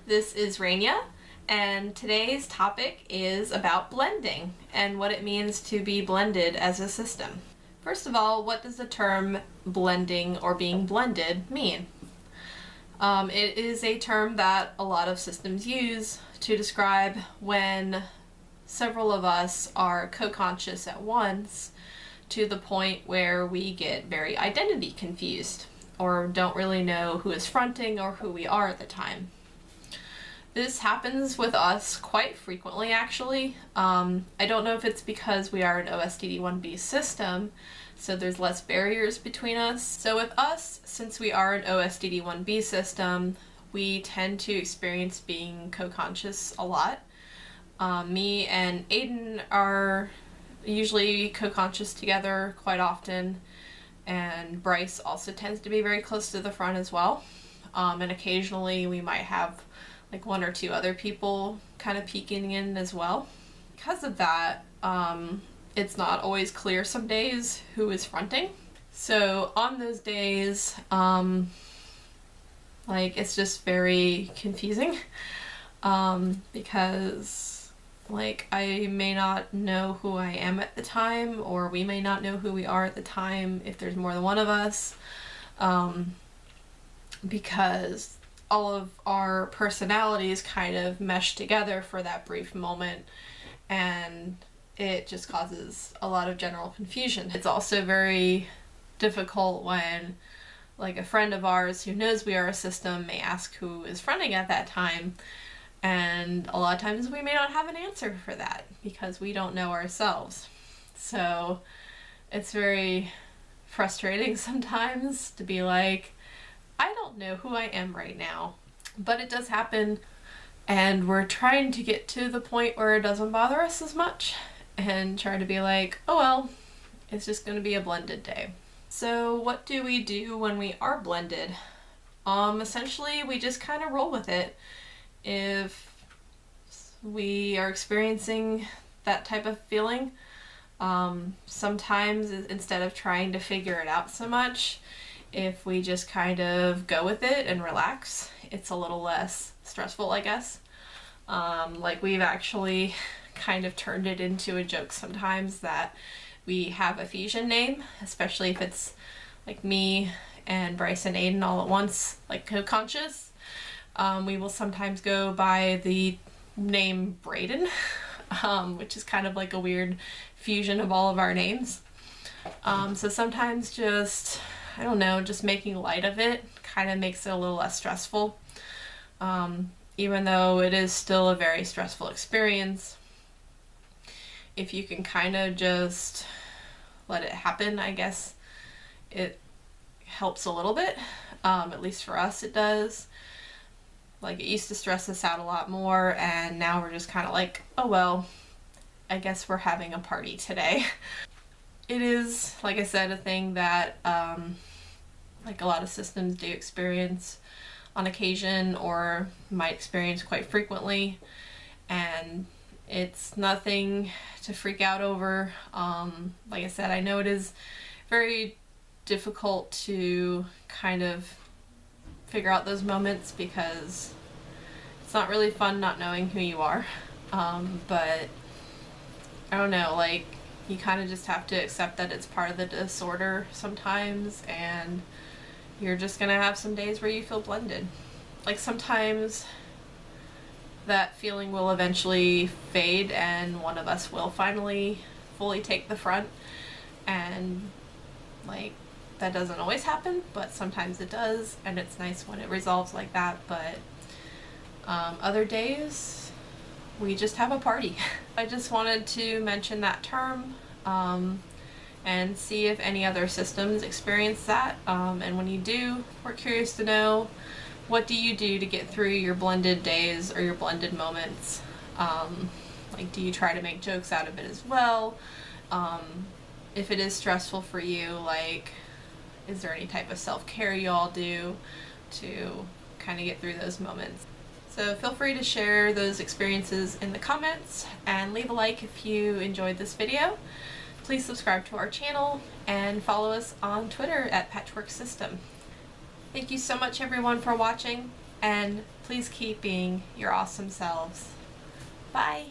This is Raynia, and today's topic is about blending and what it means to be blended as a system. First of all, what does the term blending or being blended mean? It is a term that a lot of systems use to describe when several of us are co-conscious at once to the point where we get very identity confused or don't really know who is fronting or who we are at the time. This happens with us quite frequently, actually. I don't know if it's because we are an OSDD-1B system, so there's less barriers between us. So with us, since we are an OSDD-1B system, we tend to experience being co-conscious a lot. Me and Aiden are usually co-conscious together quite often, and Bryce also tends to be very close to the front as well. And occasionally we might have like one or two other people kind of peeking in as well. Because of that, it's not always clear some days who is fronting. So on those days, it's just very confusing because I may not know who I am at the time, or we may not know who we are at the time if there's more than one of us, because all of our personalities kind of mesh together for that brief moment, and it just causes a lot of general confusion. It's also very difficult when a friend of ours who knows we are a system may ask who is fronting at that time, and a lot of times we may not have an answer for that because we don't know ourselves. So it's very frustrating sometimes to be like, I don't know who I am right now. But it does happen, and we're trying to get to the point where it doesn't bother us as much and try to be like, oh well, it's just going to be a blended day. So what do we do when we are blended? Essentially we just kind of roll with it. If we are experiencing that type of feeling, sometimes instead of trying to figure it out so much, if we just kind of go with it and relax, it's a little less stressful, I guess. We've actually kind of turned it into a joke sometimes that we have a fusion name, especially if it's like me and Bryce and Aiden all at once, co-conscious. We will sometimes go by the name Brayden, which is kind of like a weird fusion of all of our names. So sometimes just making light of it kind of makes it a little less stressful. Even though it is still a very stressful experience, if you can kind of just let it happen, I guess it helps a little bit. At least for us it does. It used to stress us out a lot more, and now we're just kind of like, oh well, I guess we're having a party today. It is, like I said, a thing that a lot of systems do experience on occasion or might experience quite frequently, and it's nothing to freak out over. Like I said, I know it is very difficult to kind of figure out those moments because it's not really fun not knowing who you are, but I don't know, you kind of just have to accept that it's part of the disorder sometimes, and you're just gonna have some days where you feel blended. Sometimes that feeling will eventually fade and one of us will finally fully take the front, and that doesn't always happen, but sometimes it does, and it's nice when it resolves like that. But other days we just have a party. I just wanted to mention that term and see if any other systems experience that, and when you do, we're curious to know, what do you do to get through your blended days or your blended moments? Do you try to make jokes out of it as well? If it is stressful for you, is there any type of self-care you all do to kind of get through those moments? So feel free to share those experiences in the comments and leave a like if you enjoyed this video. Please subscribe to our channel and follow us on Twitter at Patchwork System. Thank you so much everyone for watching, and please keep being your awesome selves. Bye!